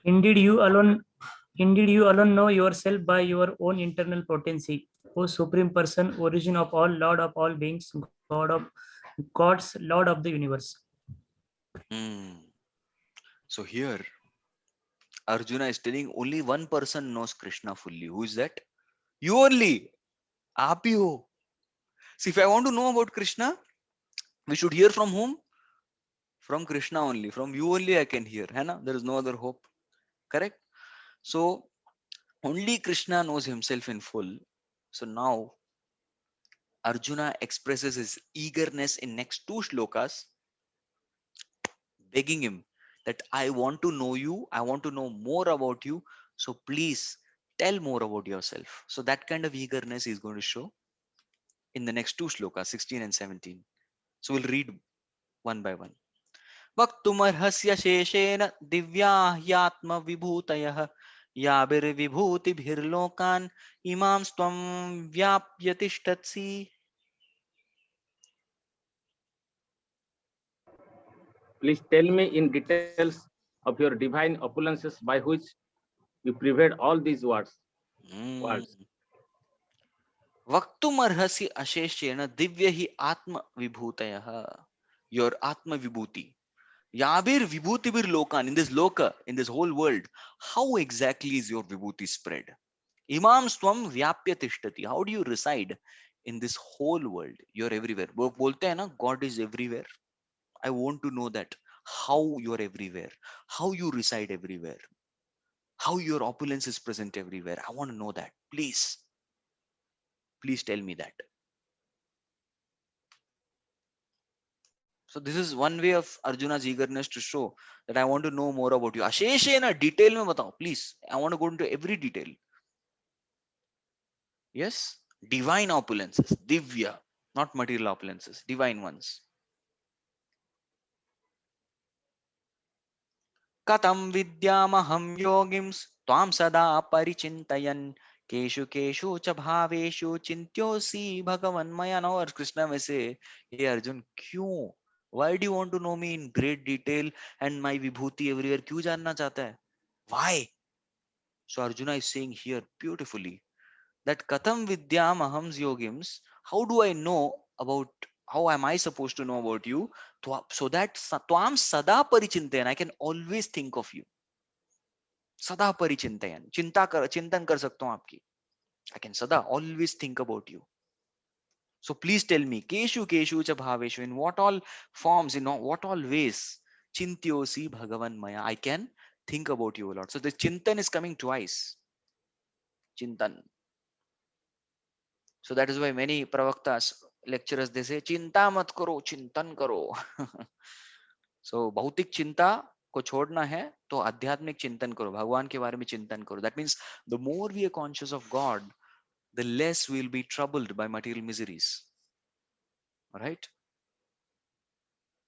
Indeed, you alone know yourself by your own internal potency. O Supreme Person, origin of all, Lord of all beings, God of gods, Lord of the universe. So here Arjuna is telling only one person knows Krishna fully. Who is that? You only. आप ही हो. So if I want to know about Krishna, we should hear from whom? From Krishna only. From you only I can hear. है ना? There is no other hope. Correct? So only Krishna knows himself in full. So now Arjuna expresses his eagerness in next two shlokas, begging him that I want to know you, I want to know more about you, so please tell more about yourself. So that kind of eagerness is going to show in the next two shlokas, 16 and 17. So we'll read one by one. वक्तुमर्हस्य शेषेण Divya ह्यात्मविभूतयः याभिर्विभूतिभिर्लोकान् इमां त्वं व्याप्य तिष्ठसि. Please tell me in details of your divine opulences by which you prevailed all these words. Words. वक्तुमर्हसि अशेषेण Divya ही आत्म विभूतयः. Your atma vibhuti. Yabir vibhutibir lokan. In this loka, in this whole world, how exactly is your vibhuti spread? Imam swam vyapya tishtati. How do you reside in this whole world? You're everywhere. वो बोलते हैं ना, God is everywhere. I want to know that. How you're everywhere. How you reside everywhere. How your opulence is present everywhere. I want to know that. Please. Please tell me that. So this is one way of Arjuna's eagerness to show that I want to know more about you. Asheshena detail में बताओ, please. I want to go into every detail. Yes, divine opulences, divya, not material opulences, divine ones. Katam vidyamaham yogim tvam sada parichintayan keshu keshu cha bhaveshu chintyosi bhagavan maya. Now Krishna may say, hey Arjun, क्यों? Why do you want to know me in great detail and my vibhuti everywhere? क्यों जानना चाहता है? Why? So Arjuna is saying here beautifully that katham vidyam ahams yogims. How do I know about? How am I supposed to know about you? So that tvam sada parichintayan. I can always think of you. सदा परिचिंतयन चिंतन कर सकता हूं आपकी. I can sada always think about you. So please tell me, keshu cha bhaveshu, in what all forms, in what all ways, chintyosi bhagavan maya, I can think about you a lot. So the chintan is coming twice. Chintan. So that is why many pravaktas, lecturers, they say चिंता मत करो चिंतन करो. So भौतिक चिंता को छोड़ना है तो आध्यात्मिक चिंतन करो, भगवान के बारे में चिंतन करो. That means the more we are conscious of God, the less we will be troubled by material miseries. Right?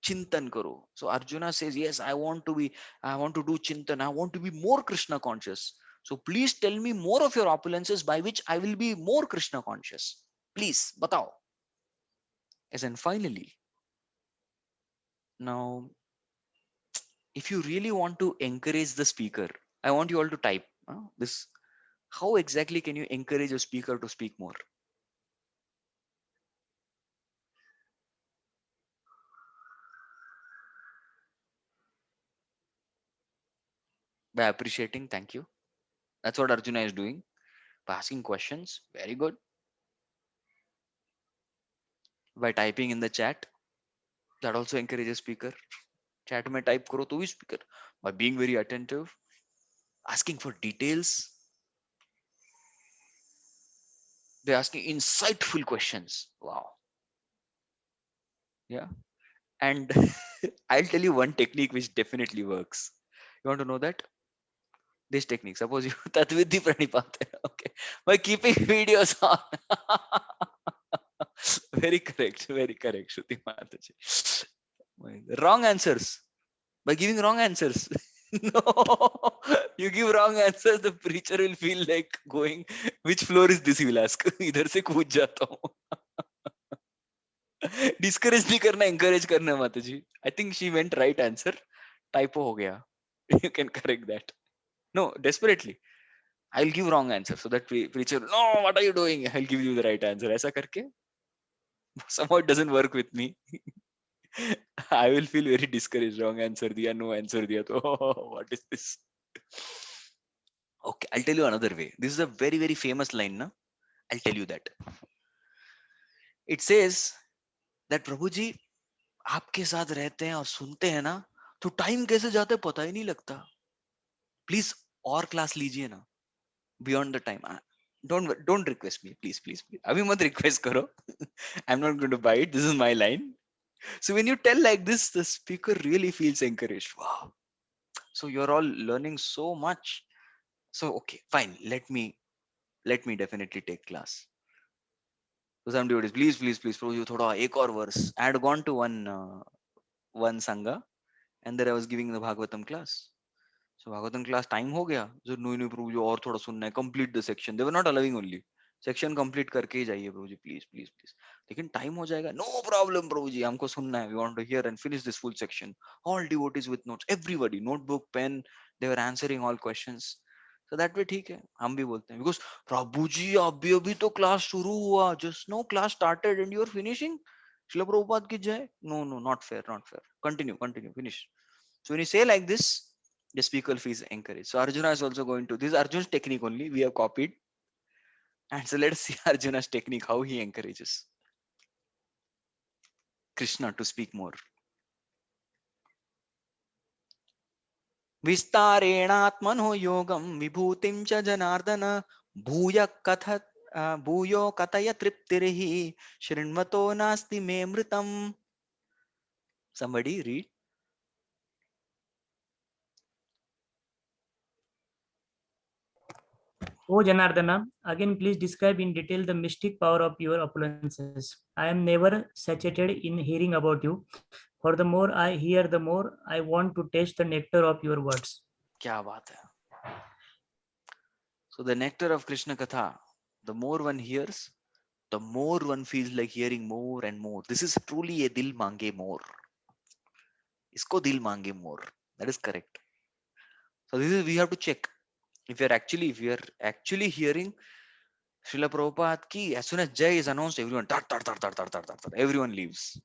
Chintan karo. So Arjuna says, yes, I want to do chintan. I want to be more Krishna conscious. So please tell me more of your opulences by which I will be more Krishna conscious. Please, batao. As and finally, now, if you really want to encourage the speaker, I want you all to type this. How exactly can you encourage a speaker to speak more? By appreciating, thank you. That's what Arjuna is doing. By asking questions, very good. By typing in the chat, that also encourages speaker. Chat में type करो तो भी speaker. By being very attentive, asking for details, by asking insightful questions. Wow. Yeah. And I'll tell you one technique which definitely works. You want to know that? This technique. Suppose you Tatvidhi Pranipata. Okay. By keeping videos on. Very correct. Very correct, Shruti Mataji. Wrong answers. By giving wrong answers. No, you give wrong answers, the preacher will feel like going, which floor is this, he will ask. इधर से कूद जाता हूँ. Discourage नहीं करना, encourage करना है माता जी. I think she went right answer. Typo हो गया. You can correct that. No, desperately. I'll give wrong answer so that preacher, no, what are you doing? I'll give you the right answer. ऐसा करके somehow it doesn't work with me. I will feel very discouraged. Wrong answer दिया, no answer दिया, तो what is this? Okay, I'll tell you another way. This is a very, very famous line, na? I'll tell you that. It says that प्रभु जी आपके साथ रहते हैं और सुनते हैं ना, तो टाइम कैसे जाता है पता ही नहीं लगता. प्लीज और क्लास लीजिए ना, beyond the time. Don't request me, please, please, please. अभी मत request करो. I'm not going to buy it. This is my line. So when you tell like this, the speaker really feels encouraged. Wow. So you're all learning so much. So okay, fine. Let me definitely take class. So some devotees, please, please, please, Prabhu, you thoda ek aur verse. I had gone to one sangha, and then I was giving the Bhagavatam class. So Bhagavatam class time हो गया. So no प्रभु जी और थोड़ा सुनना है. Complete the section. They were not allowing only. Section complete करके ही जाइए प्रभु जी, please please please. लेकिन time हो जाएगा. No problem प्रभु जी, हमको सुनना है. We want to hear and finish this full section. All devotees with notes. Everybody, notebook, pen. They were answering all questions. So that way ठीक है. हम भी बोलते हैं. Because प्रभु जी अभी तो class शुरू हुआ. Just now class started and you are finishing. Srila Prabhupada की जय. No, not fair, not fair. Continue, finish. So when you say like this, the speaker feels encouraged. So Arjuna is also going to, this is Arjuna's technique only, we have copied. And so let's see Arjuna's technique, how he encourages Krishna to speak more. Vistarenatmano yogam vibhutim cha janardana bhuya kathat bhuyo kataya triptirihi shrinvato nasti me mritam. Somebody read. O Janardana, again please describe in detail the mystic power of your opulences. I am never saturated in hearing about you. For the more I hear, the more I want to taste the nectar of your words. क्या बात है. So the nectar of Krishna Katha, the more one hears, the more one feels like hearing more and more. This is truly a dil mange more. Isko dil mange more. That is correct. So this is, we have to check if we are actually hearing Srila Prabhupada ki, as soon as Jai is announced, everyone tar, tar, tar, tar, tar, tar, tar, tar, everyone leaves.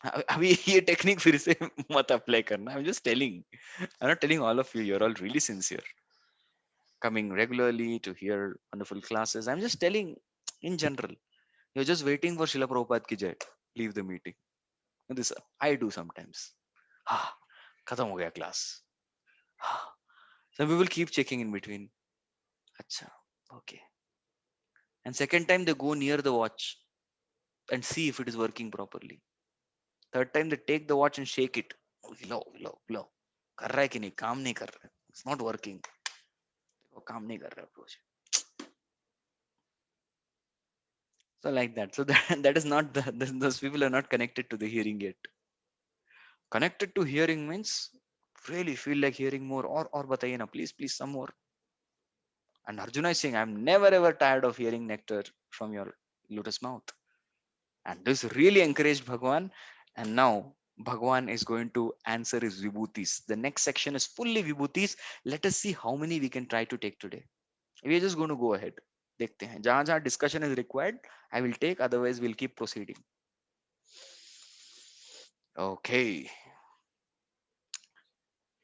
अभी ये technique फिर से मत apply करना. I'm just telling. I'm not telling all of you. You're all really sincere, coming regularly to hear wonderful classes. I'm just telling in general. You're just waiting for Srila Prabhupada ki jai. Leave the meeting. This I do sometimes. Ah, खत्म हो गया class. Ah. Some people keep checking in between. Acha, okay. And second time they go near the watch and see if it is working properly. Third time they take the watch and shake it. लो कर रहा है कि नहीं, काम नहीं कर रहा है. It's not working. वो काम नहीं कर रहा है. So like that. So that is not those people are not connected to the hearing yet. Connected to hearing means really feel like hearing more, or बताइए ना, please some more. And Arjuna is saying, I'm never ever tired of hearing nectar from your lotus mouth. And this really encouraged Bhagwan. And now Bhagwan is going to answer his vibhutis. The next section is fully vibhutis. Let us see how many we can try to take today. We are just going to go ahead. देखते हैं. जहां जहां discussion is required, I will take. Otherwise, we'll keep proceeding. Okay.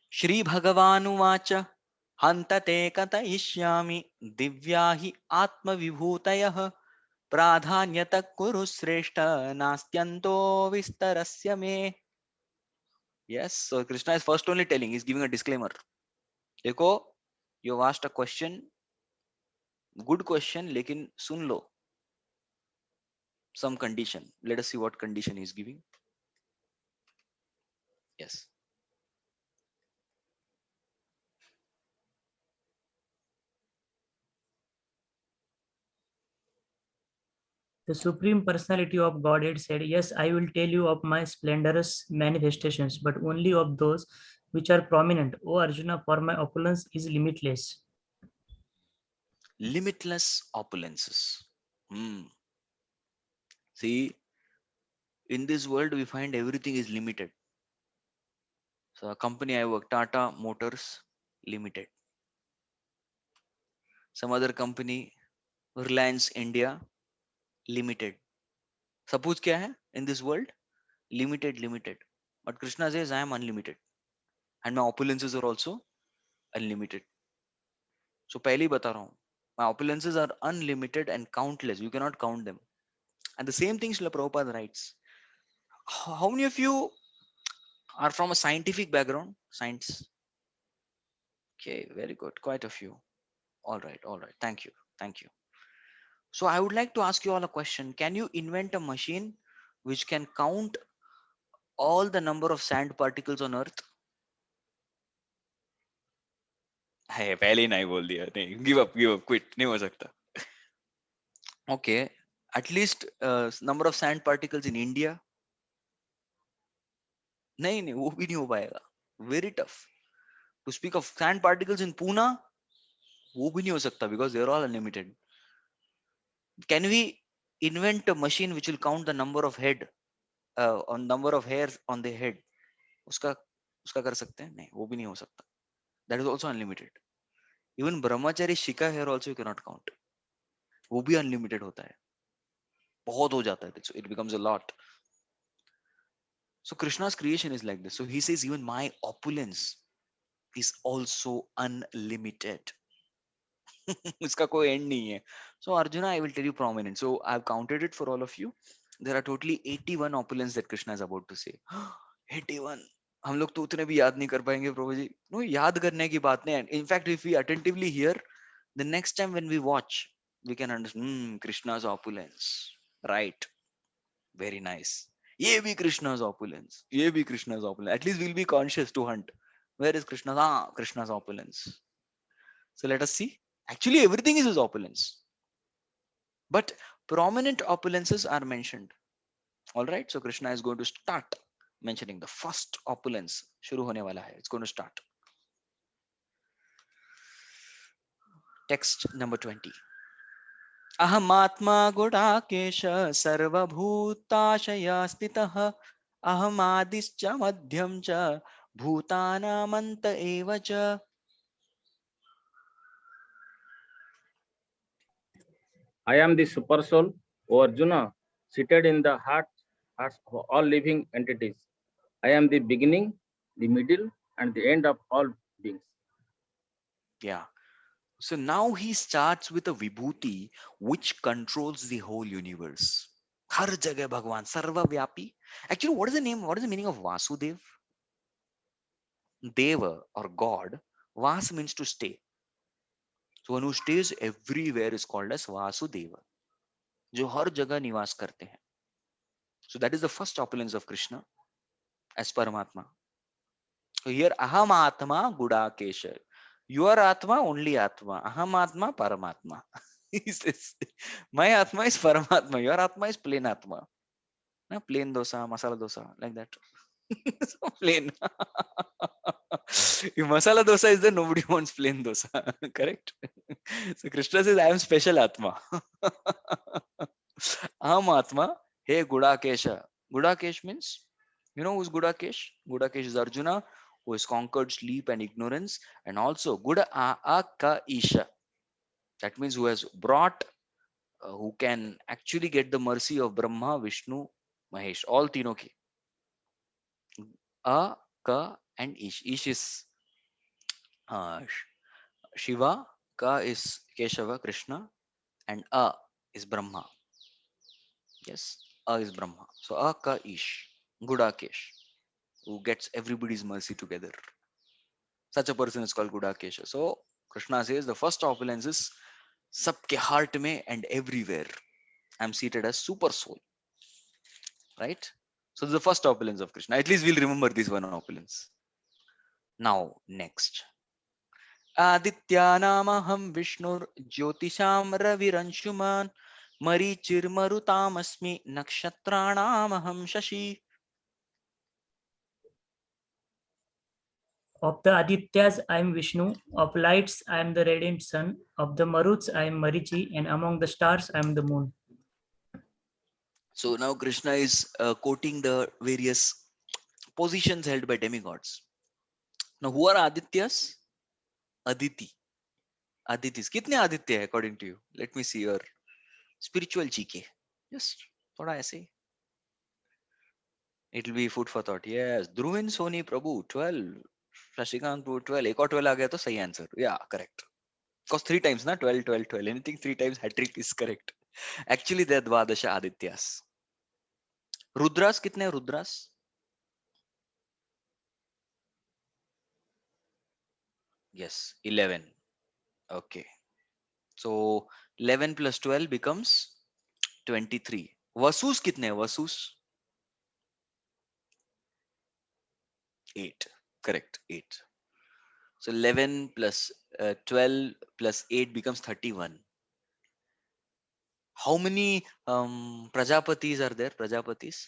Shri Bhagavanuvach हन्तते कथयिष्यामि Divya हि आत्मविभूतयः प्राधान्यतः कुरु श्रेष्ठ नास्त्यन्तो विस्तरस्य मे. Yes, so Krishna is first only telling, he's giving a disclaimer. देखो, you asked a question, good question, लेकिन सुन लो. Some condition. Let us see what condition he's giving. Yes. The Supreme Personality of Godhead said, yes, I will tell you of my splendorous manifestations, but only of those which are prominent. O Arjuna, for my opulence is limitless. Limitless opulences. See, in this world we find everything is limited. So a company I work, Tata Motors Limited. Some other company, Reliance India Limited. Suppose क्या है in this world? Limited. But Krishna says I am unlimited. And my opulences are also unlimited. So पहले ही बता रहा हूँ. My opulences are unlimited and countless. You cannot count them. And the same thing Srila Prabhupada writes. How many of you are from a scientific background? Science. Okay, very good. Quite a few. All right. Thank you. So I would like to ask you all a question. Can you invent a machine which can count all the number of sand particles on earth? है पहले ही नहीं बोल दिया. नहीं, give up, quit. नहीं हो सकता. Okay, at least number of sand particles in India. नहीं नहीं, वो भी नहीं हो पाएगा. Very tough. To speak of sand particles in Pune, वो भी नहीं हो सकता because they are all unlimited. Can we invent a machine which will count the number of on number of hairs on the head? उसका उसका कर सकते हैं? नहीं, वो भी नहीं हो सकता. That is also unlimited. Even brahmachari shika hair also you cannot count. वो भी unlimited होता है. बहुत हो जाता है. It becomes a lot. So Krishna's creation is like this. So he says even my opulence is also unlimited. इसका कोई end नहीं है. So Arjuna, I will tell you prominent. So I've counted it for all of you. There are totally 81 opulence that Krishna is about to say. 81. हम लोग तो उतने भी याद नहीं कर पाएंगे प्रभु जी. No, याद करने की बात नहीं है. In fact, if we attentively hear, the next time when we watch, we can understand Krishna's opulence. Right. Very nice. ये भी Krishna's opulence. ये भी Krishna's opulence. At least we'll be conscious to hunt. Where is Krishna? Ah, Krishna's opulence. So let us see. Actually, everything is his opulence. But prominent opulences are mentioned. All right. So Krishna is going to start mentioning the first opulence. शुरू होने वाला है. It's going to start. Text number 20. अहमात्मा Gudakesh सर्वभूताशया स्थितः अहमादिश्च मध्यं च भूतानामन्त एव च. I am the super soul, O Arjuna, seated in the hearts of all living entities. I am the beginning, the middle, and the end of all beings. Yeah. So now he starts with a vibhuti which controls the whole universe. हर जगह भगवान सर्वव्यापी. Actually, what is the name? What is the meaning of Vasudev? Deva or God. Vas means to stay. So one who stays everywhere is called as Vasudeva. जो हर जगह निवास करते हैं. So that is the first opulence of Krishna as Paramatma. So here Aham Atma Gudakesha. Your Atma only Atma. Aham Atma Paramatma. He says, my Atma is Paramatma. Your Atma is plain Atma. Na, plain dosa, masala dosa, like that. So plain. If masala dosa is there, nobody wants plain dosa. Correct? So Krishna says, I am special Atma. Aham Atma. Hey Gudakesha. Gudakesh means, you know who's Gudakesh? Gudakesh is Arjuna, who has conquered sleep and ignorance, and also Guda Isha. That means who has brought, who can actually get the mercy of Brahma, Vishnu, Mahesh, all तीनों की. Ka and Ish. Ish is Shiva, Ka is Keshava, Krishna, and is Brahma. Yes, is Brahma. So Ka Ish, Gudakesh, who gets everybody's mercy together. Such a person is called Gudakesha. So Krishna says the first opulence is sabke heart mein and everywhere. I'm seated as super soul. Right? So the first opulence of Krishna. At least we'll remember this one opulence. Now next. आदित्यानामहं विष्णुर्ज्योतिषां रविरंशुमान् मरीचिर्मरुतामस्मि नक्षत्राणामहं Shashi. Of the Adityas, I am Vishnu. Of lights, I am the radiant sun. Of the Maruts, I am Marichi. And among the stars, I am the moon. So now Krishna is quoting the various positions held by demigods. Now who are Adityas? Aditi. Aditis. कितने आदित्य है according to you? Let me see your spiritual GK. Just थोड़ा ऐसे. It will be food for thought. Yes. Dhruvin Soni Prabhu 12. Shashikant Prabhu 12. एक और 12 आ गया तो सही answer. Yeah, correct. Because 3 times na 12, 12, 12. Anything 3 times hat trick is correct. Actually there are Dvadasha Adityas. Rudras कितने हैं Rudras? Yes, 11. Okay. So 11 plus 12 becomes 23. Vasus कितने हैं Vasus? 8. Correct. 8. So 11 plus 12 plus 8 becomes 31. How many Prajapatis are there? Prajapatis?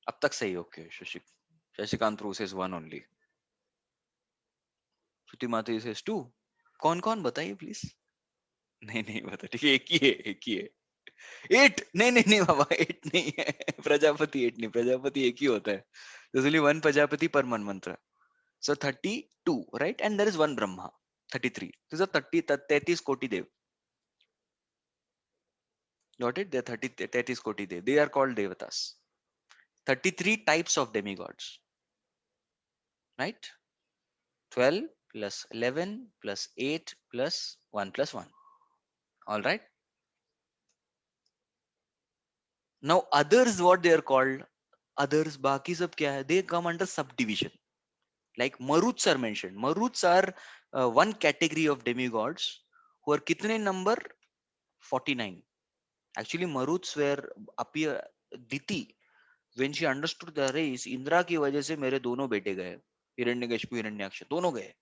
अब तक सही. Okay, Shashikant Prue says 1 only. Shruti Mati says 2. कौन बताइए please. नहीं नहीं बता. ठीक है, एक ही है. 8. नहीं नहीं नहीं बाबा, 8 नहीं है. प्रजापति 8 नहीं, प्रजापति एक ही होता है. There's only one Prajapati per mantra. So 32, right? And there is one Brahma. 33. These are 33 Koti Dev. Got it? They are 33 Koti Dev. They are called Devatas. 33 types of demigods. Right? 12 plus 11 plus 8 plus 1 plus 1. All right? Now others, what they are called? Others, baki sab kya hai? They come under subdivision. Like Maruts are mentioned. Maruts are one category of demigods who are kitne number? 49. Actually, Maruts were appear Diti when she understood the race. Indra की वजह से मेरे दोनों बेटे गए. हिरण्यकशिपु हिरण्याक्ष दोनों गए.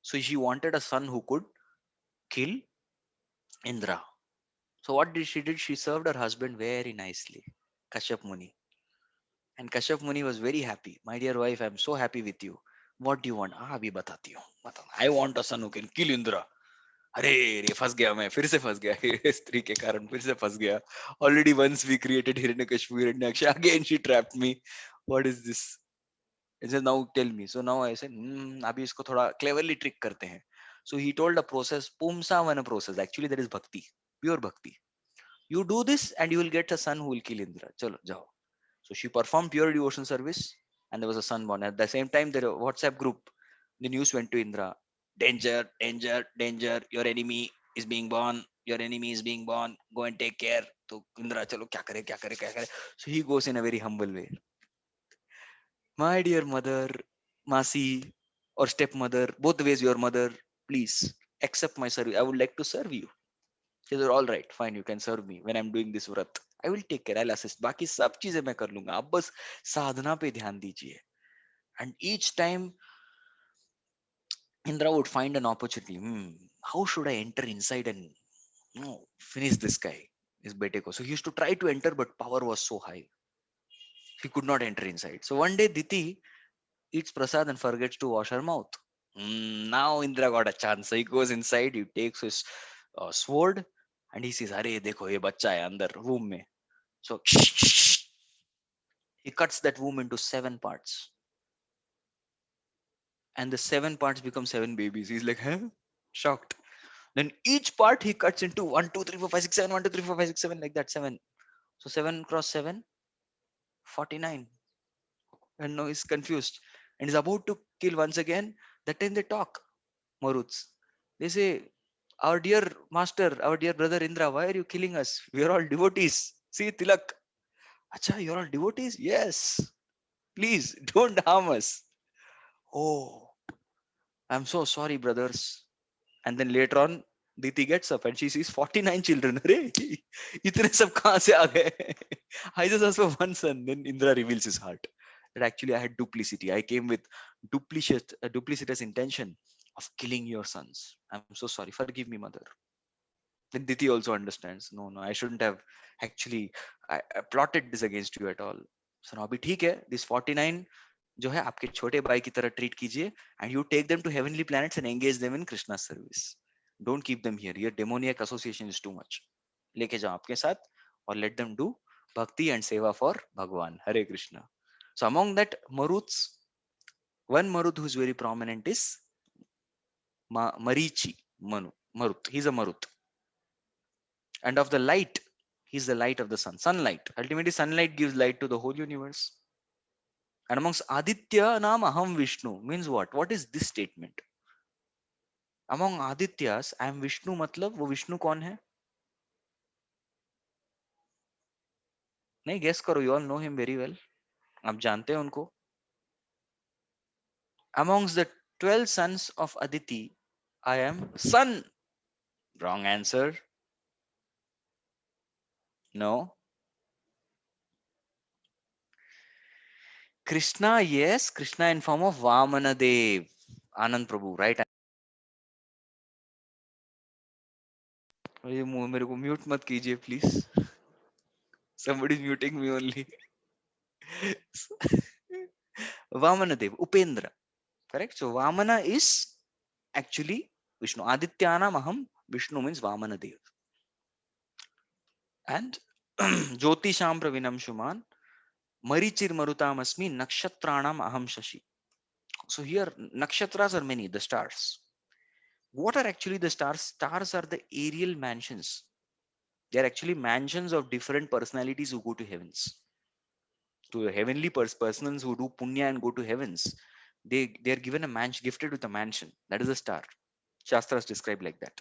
So she wanted a son who could kill Indra. So what did she did? She served her husband very nicely, Kashyap Muni. And Kashyap Muni was very happy. My dear wife, I'm so happy with you. What do you want? अभी बताती हूँ. I want a son who can kill Indra. अरे रे फंस गया मैं, फिर से फंस गया. स्त्री के कारण फिर से फंस गया. Already once we created Hiranyakashipu Hiranyaksha, again she trapped me. What is this? He said, now tell me. So now I said, अभी इसको थोड़ा cleverly trick करते हैं. So he told a process, Pumsavana process. Actually, that is bhakti, pure bhakti. You do this and you will get a son who will kill Indra. Chalo, jao. So she performed pure devotion service and there was a son born. At the same time, the WhatsApp group, the news went to Indra. Danger, danger, danger. Your enemy is being born. Your enemy is being born. Go and take care. So Indra, chalo, kya kare, kya kare, kya kare. So he goes in a very humble way. My dear mother, Masi, or stepmother, both ways your mother, please accept my service. I would like to serve you. She said, all right, fine, you can serve me when I'm doing this vrat. I will take care, I'll assist. बाकी सब चीजें मैं कर लूंगा. आप बस साधना पे ध्यान दीजिए. And each time Indra would find an opportunity. How should I enter inside and finish this guy, his bete ko? So he used to try to enter, but power was so high. He could not enter inside. So one day Diti eats prasad and forgets to wash her mouth. Now Indra got a chance. So he goes inside, he takes his sword and he says, अरे देखो ये बच्चा है अंदर womb में. So he cuts that womb into 7 parts. And the 7 parts become 7 babies. He's like, huh? Shocked. Then each part he cuts into 1, 2, 3, 4, 5, 6, 7, 1, 2, 3, 4, 5, 6, 7, like that, 7. So 7 cross 7, 49. And now he's confused. And he's about to kill once again. That time they talk, Maruts. They say, our dear master, our dear brother Indra, why are you killing us? We are all devotees. See, Tilak. Acha, you're all devotees? Yes. Please, don't harm us. Oh, I'm so sorry, brothers. And then later on, Diti gets up and she sees 49 children. Arey, itne sab kahan se aa gaye? I just asked for one son. Then Indra reveals his heart. That actually I had duplicity. I came with duplicitous intention of killing your sons. I'm so sorry. Forgive me, mother. Then Diti also understands. No, no, I shouldn't have actually I plotted this against you at all. So now, abhi theek hai. This 49 जो है आपके छोटे भाई की तरह treat कीजिए and you take them to heavenly planets and engage them in Krishna's service. Don't keep them here. Your demoniac association is too much. लेके जाओ आपके साथ और let them do bhakti and seva for Bhagwan. Hare Krishna. So among that Maruts, one Marut who is very prominent is Marichi Manu. Marut. He's a Marut. And of the light, he's the light of the sun. Sunlight. Ultimately, sunlight gives light to the whole universe. And amongst Aditya Nam Aham Vishnu means what? What is this statement? Among Adityas, I am Vishnu मतलब वो विष्णु कौन है? नहीं guess करो. You all know him very well. आप जानते हैं उनको. Amongst the 12 sons of Aditi, I am sun. Wrong answer. No. Krishna, yes. Krishna in form of Vamana Dev. Anand Prabhu, right? मेरे को म्यूट मत कीजिए please. Somebody's muting me only. Vamanadev, Upendra. Correct? So Vamana is actually Vishnu. Adityanam Aham, Vishnu means Vamanadev. And Jyotisham Pravinam Shuman, Marichir Marutam Nakshatranam Aham Shashi. So here, nakshatras are many, the stars. What are actually the stars? Stars are the aerial mansions. They are actually mansions of different personalities who go to heavens. To the heavenly persons who do punya and go to heavens, they are given a mansion, gifted with a mansion. That is a star. Shastras describe like that.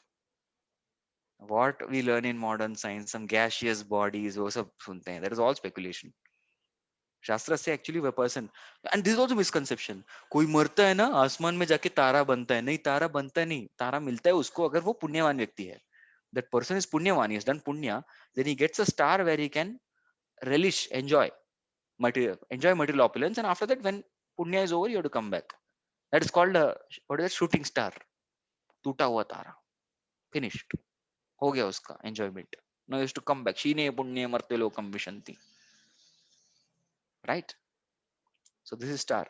What we learn in modern science, some gaseous bodies, वो सब सुनते हैं. That is all speculation. शास्त्र से actually वह person and this also misconception कोई मरता है ना आसमान में जाके तारा बनता है नहीं तारा बनता है नहीं तारा मिलता है उसको अगर वो पुण्यवान व्यक्ति है that person is punyavan he has done punya then he gets a star where he can relish enjoy material opulence and after that when punya is over you have to come back that is called a what is that shooting star टूटा हुआ तारा finished हो गया उसका enjoyment now he has to come back शीने पुण्य मर्त्य लोकम विशन्ति right so this is star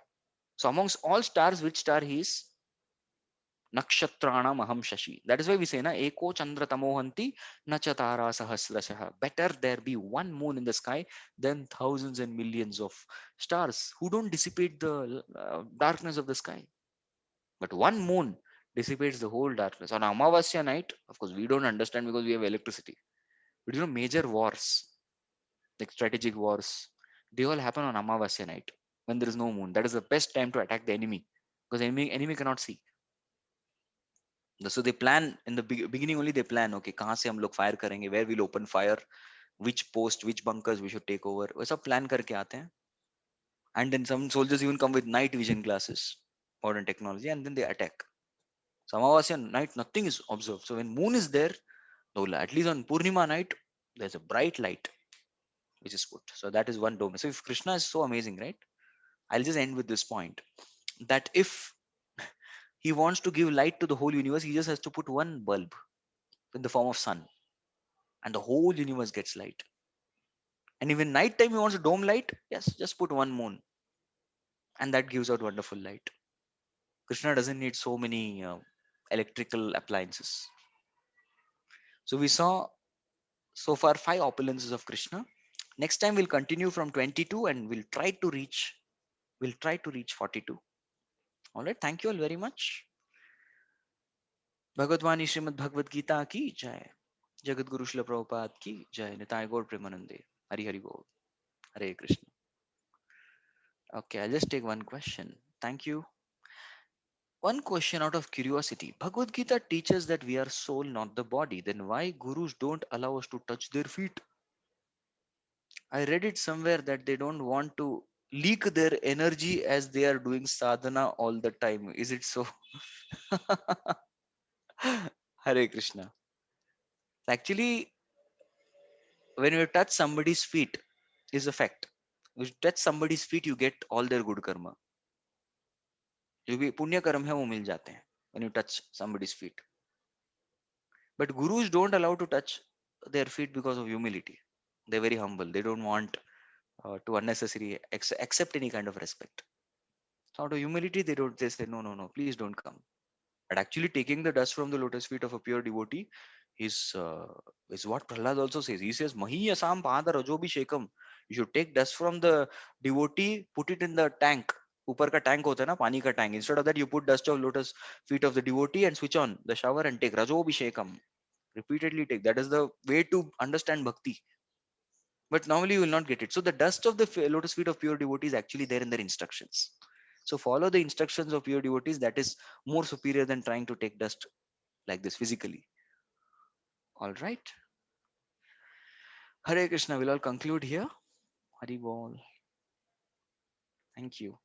so amongst all stars which star he is Nakshatranam aham shashi. That is why we say, na, eko chandra tamohanti na chatara sahasrasah. Better there be one moon in the sky than thousands and millions of stars who don't dissipate the darkness of the sky. But one moon dissipates the whole darkness. On Amavasya night, of course, we don't understand because we have electricity. But major wars, like strategic wars, they all happen on Amavasya night when there is no moon. That is the best time to attack the enemy because enemy cannot see. So they plan in the beginning only they plan okay कहाँ से हम लोग fire करेंगे where we'll open fire which post which bunkers we should take over वैसा plan करके आते हैं and then some soldiers even come with night vision glasses modern technology and then they attack so Amavasya night nothing is observed so when moon is there no at least on Purnima night there's a bright light which is put so that is one dome so if Krishna is so amazing right I'll just end with this point that if he wants to give light to the whole universe he just has to put one bulb in the form of sun and the whole universe gets light. And even night time, he wants a dome light. Yes, just put one moon, and that gives out wonderful light. Krishna doesn't need so many electrical appliances. So we saw so far 5 opulences of Krishna. Next time we'll continue from 22 and we'll try to reach 42. All right. Thank you all very much. Bhagavad Srimad Bhagavad Gita ki jai. Jagat Guru Srila Prabhupada ki jai. Nitai Gaur Premanande. Hari Hari Bol. Hare Krishna. Okay, I'll just take one question. Thank you. One question out of curiosity. Bhagavad Gita teaches that we are soul, not the body. Then why gurus don't allow us to touch their feet? I read it somewhere that they don't want to leak their energy as they are doing sadhana all the time. Is it so? Hare Krishna. Actually, when you touch somebody's feet, is a fact. When you touch somebody's feet, you get all their good karma. जो भी पुण्य कर्म है वो मिल जाते हैं when you touch somebody's feet. But gurus don't allow to touch their feet because of humility. They're very humble. They don't want to unnecessarily accept any kind of respect. So out of humility, they don't. They say, no, no, no, please don't come. But actually, taking the dust from the lotus feet of a pure devotee is what Prahlad also says. He says, Mahi asam pada rajobi shekam. You should take dust from the devotee, put it in the tank. ऊपर का tank होता है ना पानी का tank instead of that you put dust of lotus feet of the devotee and switch on the shower and take rajobhishekam repeatedly take that is the way to understand bhakti but normally you will not get it so the dust of the lotus feet of pure devotees is actually there in their instructions so follow the instructions of pure devotees that is more superior than trying to take dust like this physically all right Hare Krishna will all conclude here Hari Bol thank you